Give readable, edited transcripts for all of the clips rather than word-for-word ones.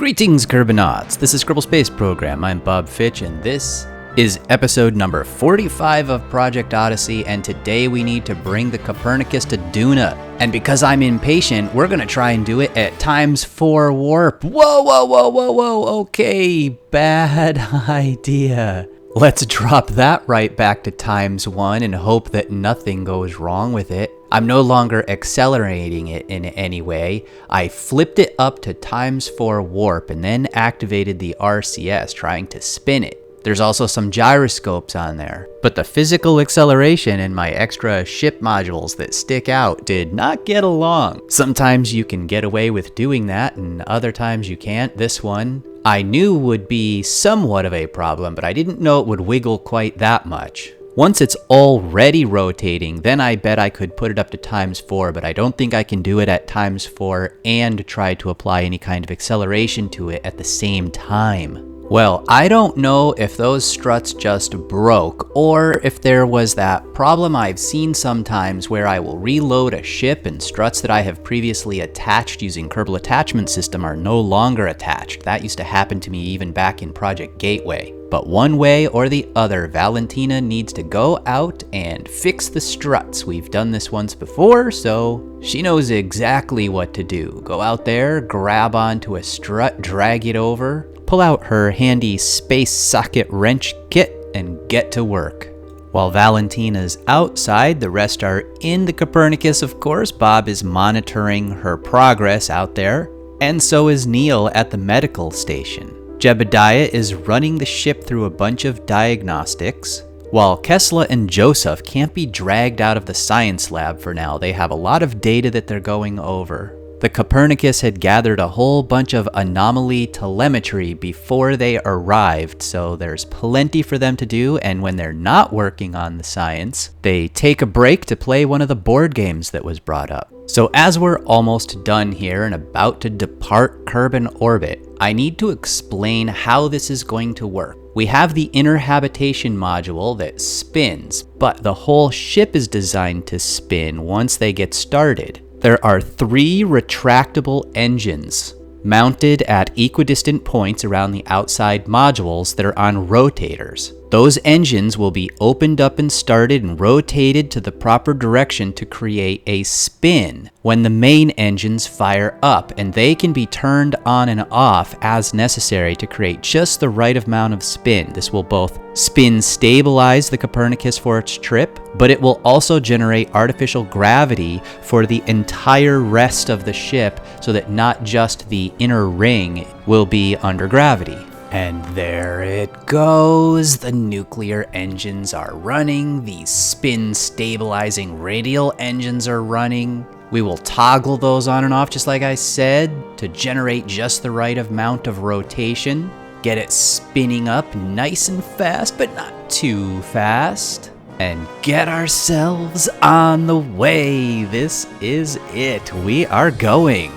Greetings, Kerbinauts. This is Kerbal Space Program. I'm Bob Fitch, and this is episode number 45 of Project Odyssey, and today we need to bring the Kopernicus to Duna. And because I'm impatient, we're gonna try and do it at ×4 warp. Whoa, okay, bad idea. Let's drop that right back to ×1 and hope that nothing goes wrong with it. I'm no longer accelerating it in any way. I flipped it up to ×4 warp and then activated the RCS trying to spin it. There's also some gyroscopes on there, but the physical acceleration and my extra ship modules that stick out did not get along. Sometimes you can get away with doing that and other times you can't. This one I knew would be somewhat of a problem, but I didn't know it would wiggle quite that much. Once it's already rotating, then I bet I could put it up to ×4, but I don't think I can do it at ×4 and try to apply any kind of acceleration to it at the same time. Well, I don't know if those struts just broke, or if there was that problem I've seen sometimes where I will reload a ship and struts that I have previously attached using Kerbal Attachment System are no longer attached. That used to happen to me even back in Project Gateway. But one way or the other, Valentina needs to go out and fix the struts. We've done this once before, so she knows exactly what to do. Go out there, grab onto a strut, drag it over, pull out her handy space socket wrench kit, and get to work. While Valentina's outside, the rest are in the Kopernicus, of course. Bob is monitoring her progress out there, and so is Neil at the medical station. Jebediah is running the ship through a bunch of diagnostics, while Kessler and Joseph can't be dragged out of the science lab for now. They have a lot of data that they're going over. The Kopernicus had gathered a whole bunch of anomaly telemetry before they arrived, so there's plenty for them to do, and when they're not working on the science, they take a break to play one of the board games that was brought up. So as we're almost done here and about to depart Kerbin orbit, I need to explain how this is going to work. We have the inner habitation module that spins, but the whole ship is designed to spin once they get started. There are 3 retractable engines mounted at equidistant points around the outside modules that are on rotators. Those engines will be opened up and started and rotated to the proper direction to create a spin when the main engines fire up, and they can be turned on and off as necessary to create just the right amount of spin. This will both spin stabilize the Kopernicus for its trip, but it will also generate artificial gravity for the entire rest of the ship so that not just the inner ring will be under gravity. And there it goes. The nuclear engines are running. The spin stabilizing radial engines are running. We will toggle those on and off, just like I said, to generate just the right amount of rotation. Get it spinning up nice and fast, but not too fast. And get ourselves on the way. This is it. We are going.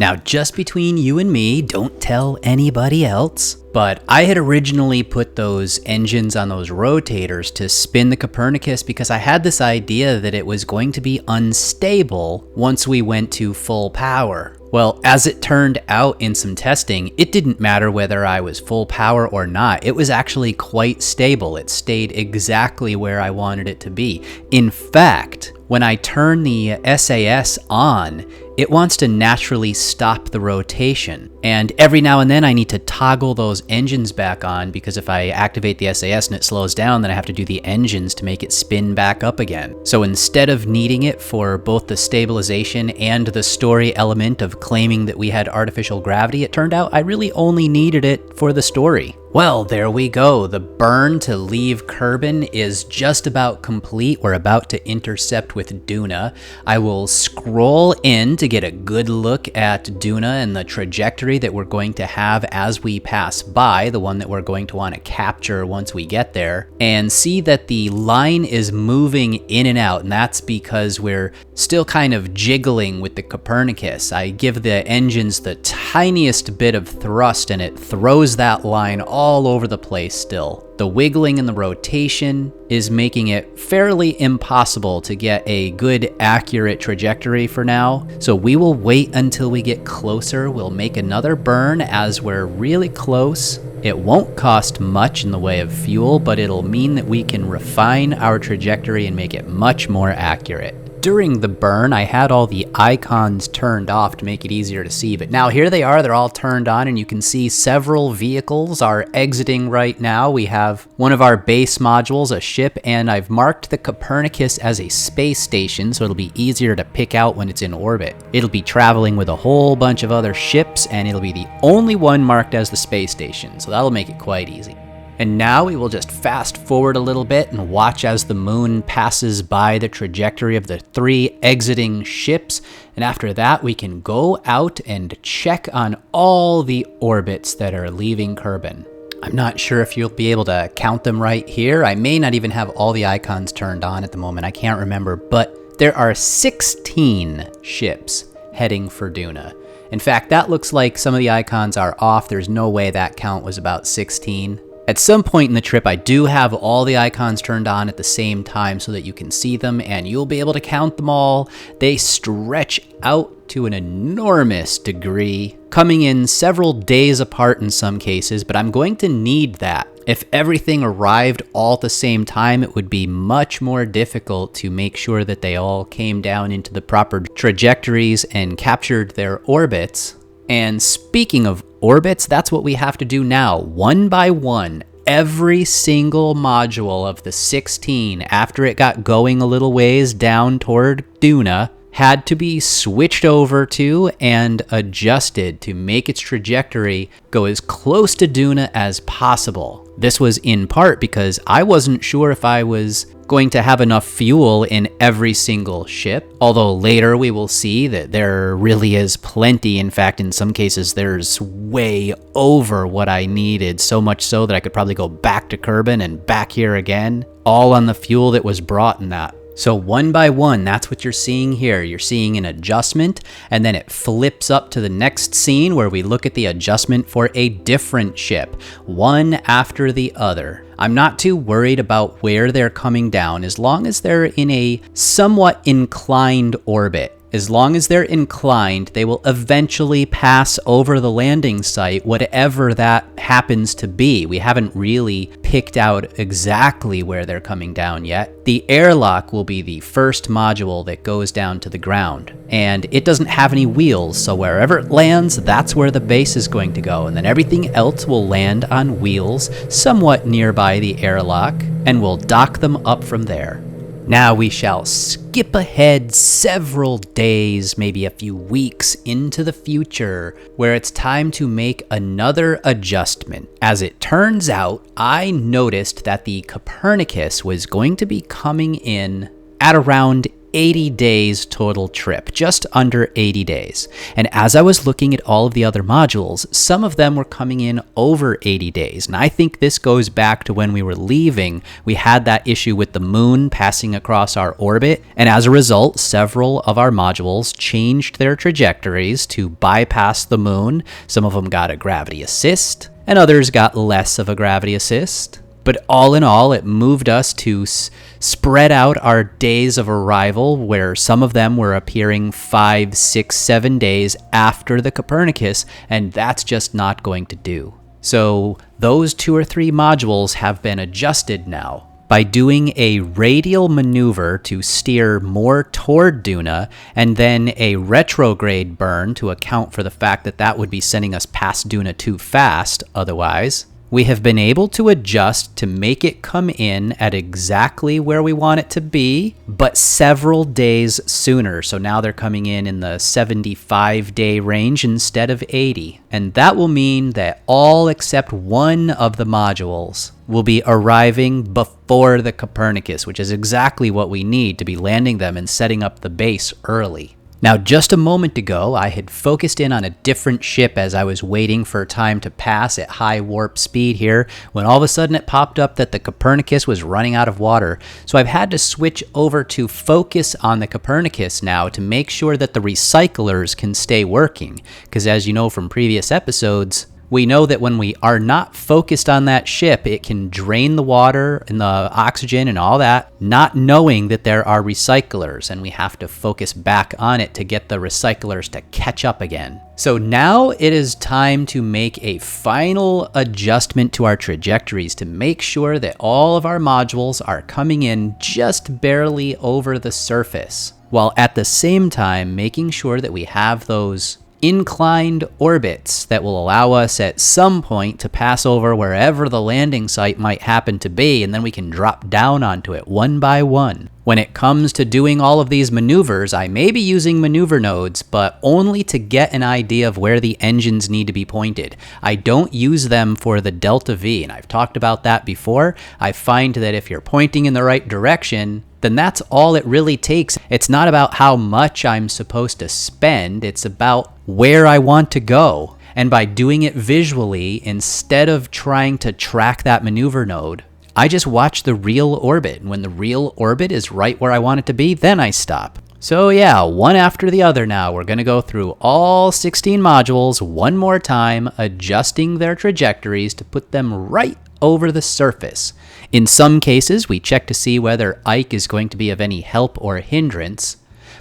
Now, just between you and me, don't tell anybody else, but I had originally put those engines on those rotators to spin the Kopernicus because I had this idea that it was going to be unstable once we went to full power. Well, as it turned out in some testing, it didn't matter whether I was full power or not. It was actually quite stable. It stayed exactly where I wanted it to be. In fact, when I turn the SAS on, it wants to naturally stop the rotation. And every now and then I need to toggle those engines back on, because if I activate the SAS and it slows down, then I have to do the engines to make it spin back up again. So instead of needing it for both the stabilization and the story element of claiming that we had artificial gravity, it turned out I really only needed it for the story. Well, there we go. The burn to leave Kerbin is just about complete. We're about to intercept with Duna. I will scroll in to get a good look at Duna and the trajectory that we're going to have as we pass by, the one that we're going to want to capture once we get there, and see that the line is moving in and out, and that's because we're still kind of jiggling with the Kopernicus. I give the engines the tiniest bit of thrust and it throws that line all all over the place still. The wiggling and the rotation is making it fairly impossible to get a good, accurate trajectory for now. So we will wait until we get closer. We'll make another burn as we're really close. It won't cost much in the way of fuel, but it'll mean that we can refine our trajectory and make it much more accurate. During the burn, I had all the icons turned off to make it easier to see, but now here they are, they're all turned on, and you can see several vehicles are exiting right now. We have one of our base modules, a ship, and I've marked the Kopernicus as a space station, so it'll be easier to pick out when it's in orbit. It'll be traveling with a whole bunch of other ships, and it'll be the only one marked as the space station, so that'll make it quite easy. And now we will just fast forward a little bit and watch as the moon passes by the trajectory of the 3 exiting ships. And after that, we can go out and check on all the orbits that are leaving Kerbin. I'm not sure if you'll be able to count them right here. I may not even have all the icons turned on at the moment. I can't remember, but there are 16 ships heading for Duna. In fact, that looks like some of the icons are off. There's no way that count was about 16. At some point in the trip, I do have all the icons turned on at the same time so that you can see them and you'll be able to count them all. They stretch out to an enormous degree, coming in several days apart in some cases, but I'm going to need that. If everything arrived all at the same time, it would be much more difficult to make sure that they all came down into the proper trajectories and captured their orbits. And speaking of orbits, that's what we have to do now. One by one, every single module of the 16, after it got going a little ways down toward Duna, had to be switched over to and adjusted to make its trajectory go as close to Duna as possible. This was in part because I wasn't sure if I was going to have enough fuel in every single ship, although later we will see that there really is plenty. In fact, in some cases there's way over what I needed, so much so that I could probably go back to Kerbin and back here again, all on the fuel that was brought in that. So one by one, that's what you're seeing here. You're seeing an adjustment, and then it flips up to the next scene where we look at the adjustment for a different ship, one after the other. I'm not too worried about where they're coming down as long as they're in a somewhat inclined orbit. As long as they're inclined, they will eventually pass over the landing site, whatever that happens to be. We haven't really picked out exactly where they're coming down yet. The airlock will be the first module that goes down to the ground, and it doesn't have any wheels, so wherever it lands, that's where the base is going to go, and then everything else will land on wheels somewhat nearby the airlock, and we'll dock them up from there. Now we shall skip ahead several days, maybe a few weeks into the future, where it's time to make another adjustment. As it turns out, I noticed that the Kopernicus was going to be coming in at around 80 days total trip, just under 80 days. And as I was looking at all of the other modules, some of them were coming in over 80 days. And I think this goes back to when we were leaving. We had that issue with the moon passing across our orbit. And as a result, several of our modules changed their trajectories to bypass the moon. Some of them got a gravity assist, and others got less of a gravity assist. But all in all, it moved us to spread out our days of arrival, where some of them were appearing 5, 6, 7 days after the Kopernicus, and that's just not going to do. So those 2 or 3 modules have been adjusted now by doing a radial maneuver to steer more toward Duna, and then a retrograde burn to account for the fact that that would be sending us past Duna too fast otherwise. We have been able to adjust to make it come in at exactly where we want it to be, but several days sooner. So now they're coming in the 75-day range instead of 80. And that will mean that all except one of the modules will be arriving before the Kopernicus, which is exactly what we need to be landing them and setting up the base early. Now, just a moment ago, I had focused in on a different ship as I was waiting for time to pass at high warp speed here, when all of a sudden it popped up that the Kopernicus was running out of water. So I've had to switch over to focus on the Kopernicus now to make sure that the recyclers can stay working, because as you know from previous episodes, We know that when we are not focused on that ship, it can drain the water and the oxygen and all that, not knowing that there are recyclers, and we have to focus back on it to get the recyclers to catch up again. So now it is time to make a final adjustment to our trajectories to make sure that all of our modules are coming in just barely over the surface, while at the same time making sure that we have those inclined orbits that will allow us at some point to pass over wherever the landing site might happen to be, and then we can drop down onto it one by one. When it comes to doing all of these maneuvers, I may be using maneuver nodes, but only to get an idea of where the engines need to be pointed. I don't use them for the delta V, and I've talked about that before. I find that if you're pointing in the right direction, then that's all it really takes. It's not about how much I'm supposed to spend, it's about where I want to go. And by doing it visually, instead of trying to track that maneuver node, I just watch the real orbit. And when the real orbit is right where I want it to be, then I stop. So yeah, one after the other now, we're going to go through all 16 modules one more time, adjusting their trajectories to put them right over the surface. In some cases, we check to see whether Ike is going to be of any help or hindrance,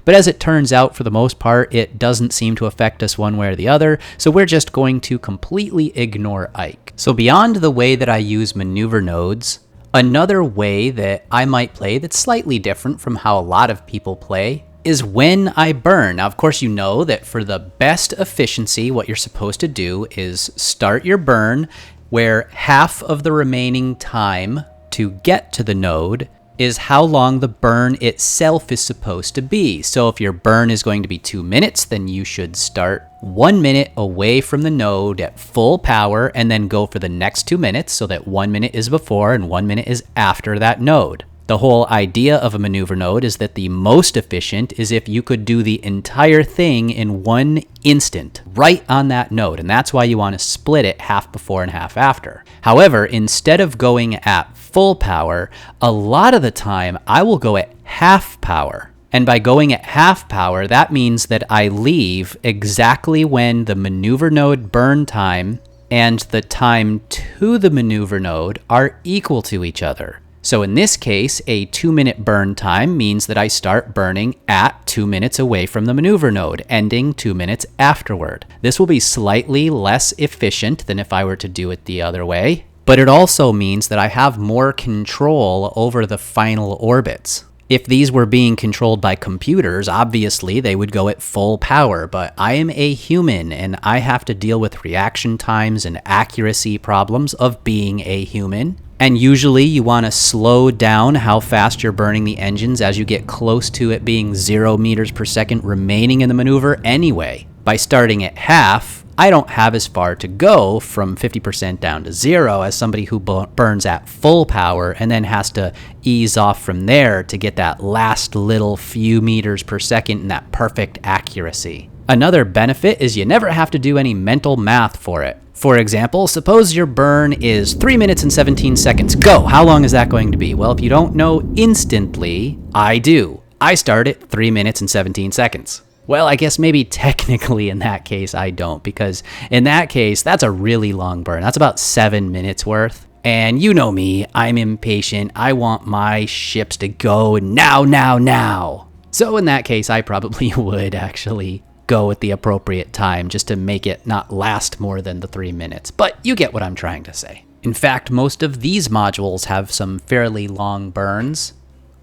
but as it turns out, for the most part, it doesn't seem to affect us one way or the other, so we're just going to completely ignore Ike. So beyond the way that I use maneuver nodes, another way that I might play that's slightly different from how a lot of people play is when I burn. Now, of course, you know that for the best efficiency, what you're supposed to do is start your burn where half of the remaining time to get to the node is how long the burn itself is supposed to be. So if your burn is going to be 2 minutes, then you should start 1 minute away from the node at full power and then go for the next 2 minutes so that 1 minute is before and 1 minute is after that node. The whole idea of a maneuver node is that the most efficient is if you could do the entire thing in 1 instant, right on that node, and that's why you want to split it half before and half after. However, instead of going at full power, a lot of the time I will go at half power. And by going at half power, that means that I leave exactly when the maneuver node burn time and the time to the maneuver node are equal to each other. So in this case, a 2-minute burn time means that I start burning at 2 minutes away from the maneuver node, ending 2 minutes afterward. This will be slightly less efficient than if I were to do it the other way, but it also means that I have more control over the final orbits. If these were being controlled by computers, obviously they would go at full power, but I am a human and I have to deal with reaction times and accuracy problems of being a human. And usually you want to slow down how fast you're burning the engines as you get close to it being 0 meters per second remaining in the maneuver anyway. By starting at half, I don't have as far to go from 50% down to 0 as somebody who burns at full power and then has to ease off from there to get that last little few meters per second and that perfect accuracy. Another benefit is you never have to do any mental math for it. For example, suppose your burn is 3 minutes and 17 seconds. Go! How long is that going to be? Well, if you don't know instantly, I do. I start at 3 minutes and 17 seconds. Well, I guess maybe technically in that case I don't, because in that case, that's a really long burn. That's about 7 minutes worth. And you know me, I'm impatient. I want my ships to go now, now, now. So in that case, I probably would actually go at the appropriate time just to make it not last more than the 3 minutes. But you get what I'm trying to say. In fact, most of these modules have some fairly long burns.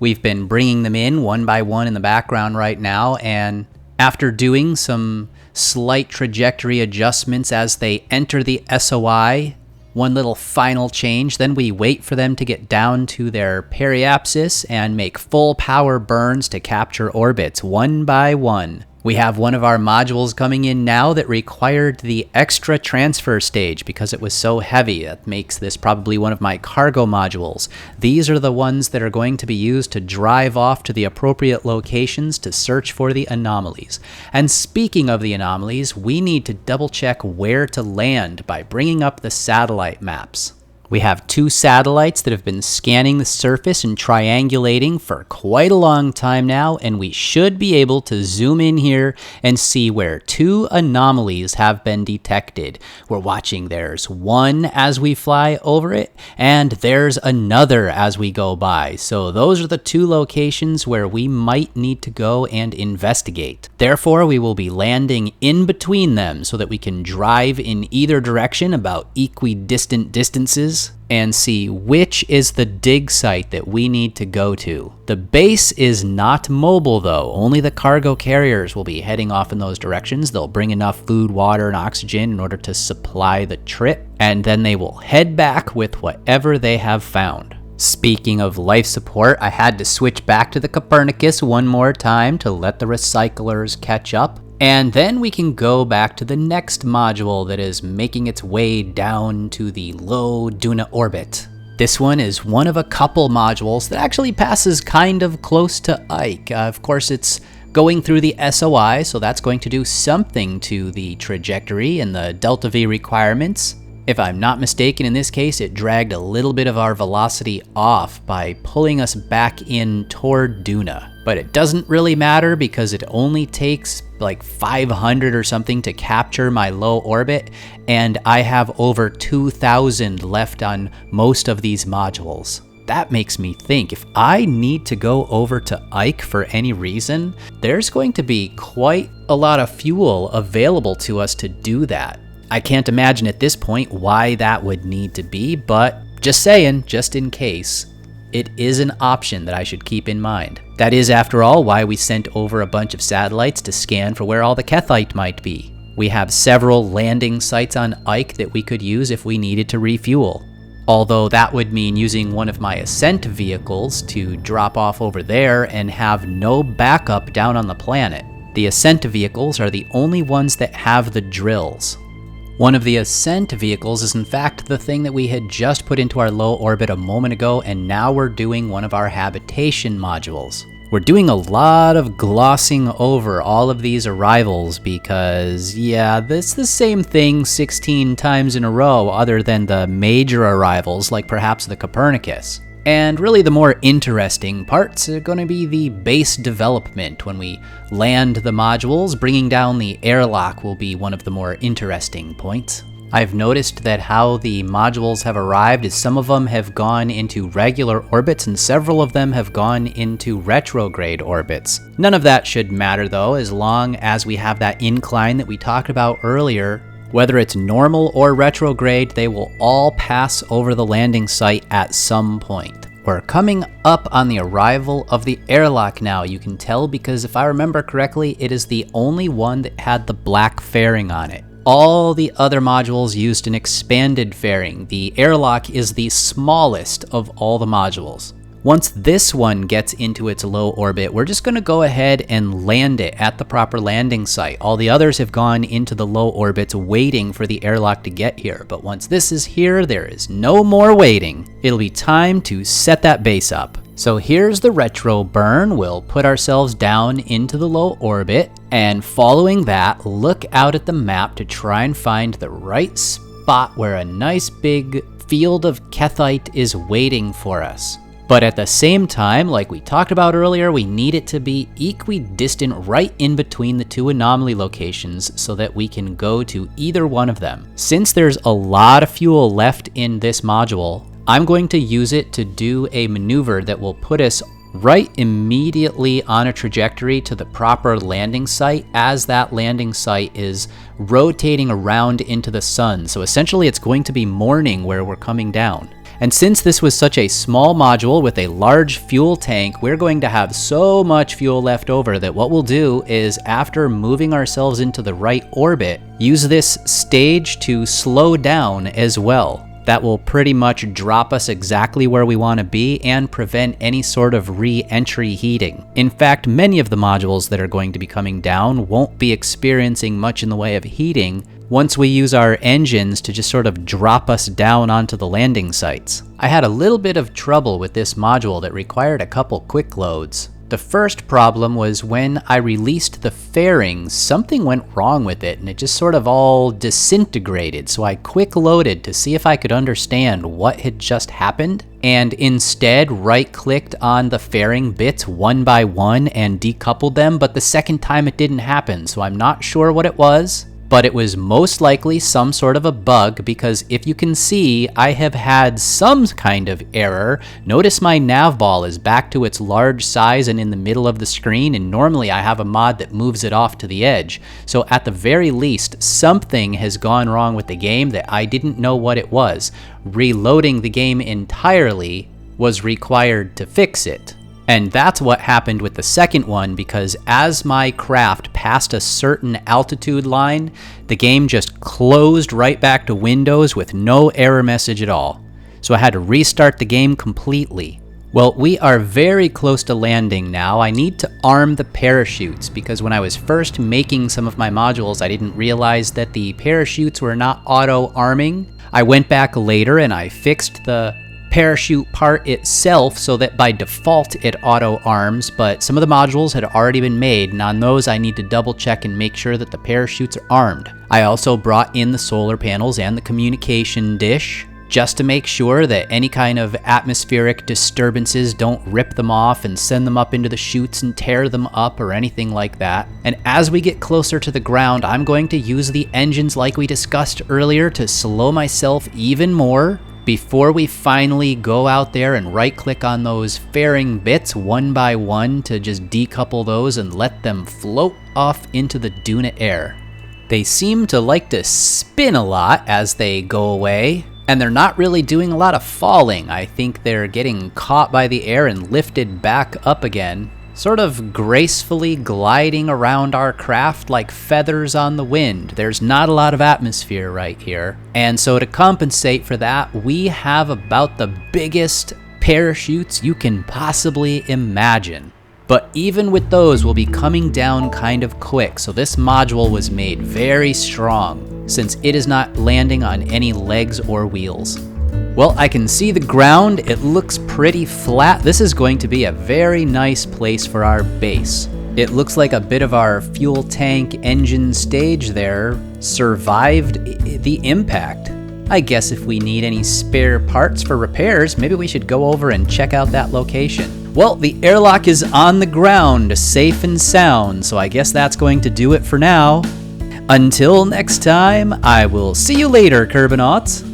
We've been bringing them in one by one in the background right now, and after doing some slight trajectory adjustments as they enter the SOI, one little final change, then we wait for them to get down to their periapsis and make full power burns to capture orbits one by one. We have one of our modules coming in now that required the extra transfer stage because it was so heavy. That makes this probably one of my cargo modules. These are the ones that are going to be used to drive off to the appropriate locations to search for the anomalies. And speaking of the anomalies, we need to double check where to land by bringing up the satellite maps. We have 2 satellites that have been scanning the surface and triangulating for quite a long time now, and we should be able to zoom in here and see where 2 anomalies have been detected. We're watching there's one as we fly over it, and there's another as we go by. So those are the 2 locations where we might need to go and investigate. Therefore, we will be landing in between them so that we can drive in either direction about equidistant distances and see which is the dig site that we need to go to. The base is not mobile though, only the cargo carriers will be heading off in those directions. They'll bring enough food, water, and oxygen in order to supply the trip, and then they will head back with whatever they have found. Speaking of life support, I had to switch back to the Kopernicus one more time to let the recyclers catch up. And then we can go back to the next module that is making its way down to the low Duna orbit. This one is one of a couple modules that actually passes kind of close to Ike. Of course, it's going through the SOI, so that's going to do something to the trajectory and the delta V requirements. If I'm not mistaken, in this case, it dragged a little bit of our velocity off by pulling us back in toward Duna. But it doesn't really matter because it only takes like 500 or something to capture my low orbit, and I have over 2,000 left on most of these modules. That makes me think if I need to go over to Ike for any reason, there's going to be quite a lot of fuel available to us to do that. I can't imagine at this point why that would need to be, but just saying, just in case. It is an option that I should keep in mind. That is, after all, why we sent over a bunch of satellites to scan for where all the Kethite might be. We have several landing sites on Ike that we could use if we needed to refuel. Although that would mean using one of my ascent vehicles to drop off over there and have no backup down on the planet. The ascent vehicles are the only ones that have the drills. One of the ascent vehicles is in fact the thing that we had just put into our low orbit a moment ago, and now we're doing one of our habitation modules. We're doing a lot of glossing over all of these arrivals because, yeah, it's the same thing 16 times in a row other than the major arrivals like perhaps the Kopernicus. And really the more interesting parts are going to be the base development. When we land the modules, bringing down the airlock will be one of the more interesting points. I've noticed that how the modules have arrived is some of them have gone into regular orbits and several of them have gone into retrograde orbits. None of that should matter though, as long as we have that incline that we talked about earlier. Whether it's normal or retrograde, they will all pass over the landing site at some point. We're coming up on the arrival of the airlock now. You can tell because if I remember correctly, it is the only one that had the black fairing on it. All the other modules used an expanded fairing. The airlock is the smallest of all the modules. Once this one gets into its low orbit, we're just going to go ahead and land it at the proper landing site. All the others have gone into the low orbits waiting for the airlock to get here. But once this is here, there is no more waiting. It'll be time to set that base up. So here's the retro burn. We'll put ourselves down into the low orbit, and following that, look out at the map to try and find the right spot where a nice big field of Kethite is waiting for us. But at the same time, like we talked about earlier, we need it to be equidistant right in between the 2 anomaly locations so that we can go to either one of them. Since there's a lot of fuel left in this module, I'm going to use it to do a maneuver that will put us right immediately on a trajectory to the proper landing site as that landing site is rotating around into the sun. So essentially it's going to be morning where we're coming down. And since this was such a small module with a large fuel tank, we're going to have so much fuel left over that what we'll do is, after moving ourselves into the right orbit, use this stage to slow down as well. That will pretty much drop us exactly where we want to be and prevent any sort of re-entry heating. In fact, many of the modules that are going to be coming down won't be experiencing much in the way of heating once we use our engines to just sort of drop us down onto the landing sites. I had a little bit of trouble with this module that required a couple quick loads. The first problem was when I released the fairing, something went wrong with it and it just sort of all disintegrated. So I quick loaded to see if I could understand what had just happened, and instead right-clicked on the fairing bits one by one and decoupled them, but the second time it didn't happen, so I'm not sure what it was. But it was most likely some sort of a bug, because if you can see, I have had some kind of error. Notice my nav ball is back to its large size and in the middle of the screen, and normally I have a mod that moves it off to the edge. So at the very least, something has gone wrong with the game that I didn't know what it was. Reloading the game entirely was required to fix it. And that's what happened with the second one, because as my craft passed a certain altitude line, the game just closed right back to Windows with no error message at all. So I had to restart the game completely. Well, we are very close to landing now. I need to arm the parachutes, because when I was first making some of my modules, I didn't realize that the parachutes were not auto-arming. I went back later and I fixed the parachute part itself so that by default it auto arms, but some of the modules had already been made, and on those I need to double check and make sure that the parachutes are armed. I also brought in the solar panels and the communication dish just to make sure that any kind of atmospheric disturbances don't rip them off and send them up into the chutes and tear them up or anything like that. And as we get closer to the ground, I'm going to use the engines like we discussed earlier to slow myself even more before we finally go out there and right-click on those fairing bits one by one to just decouple those and let them float off into the Duna air. They seem to like to spin a lot as they go away, and they're not really doing a lot of falling. I think they're getting caught by the air and lifted back up again, sort of gracefully gliding around our craft like feathers on the wind. There's not a lot of atmosphere right here. And so to compensate for that, we have about the biggest parachutes you can possibly imagine. But even with those, we'll be coming down kind of quick, so this module was made very strong, since it is not landing on any legs or wheels. Well, I can see the ground. It looks pretty flat. This is going to be a very nice place for our base. It looks like a bit of our fuel tank engine stage there survived the impact. I guess if we need any spare parts for repairs, maybe we should go over and check out that location. Well, the airlock is on the ground, safe and sound, so I guess that's going to do it for now. Until next time, I will see you later, Kerbinauts.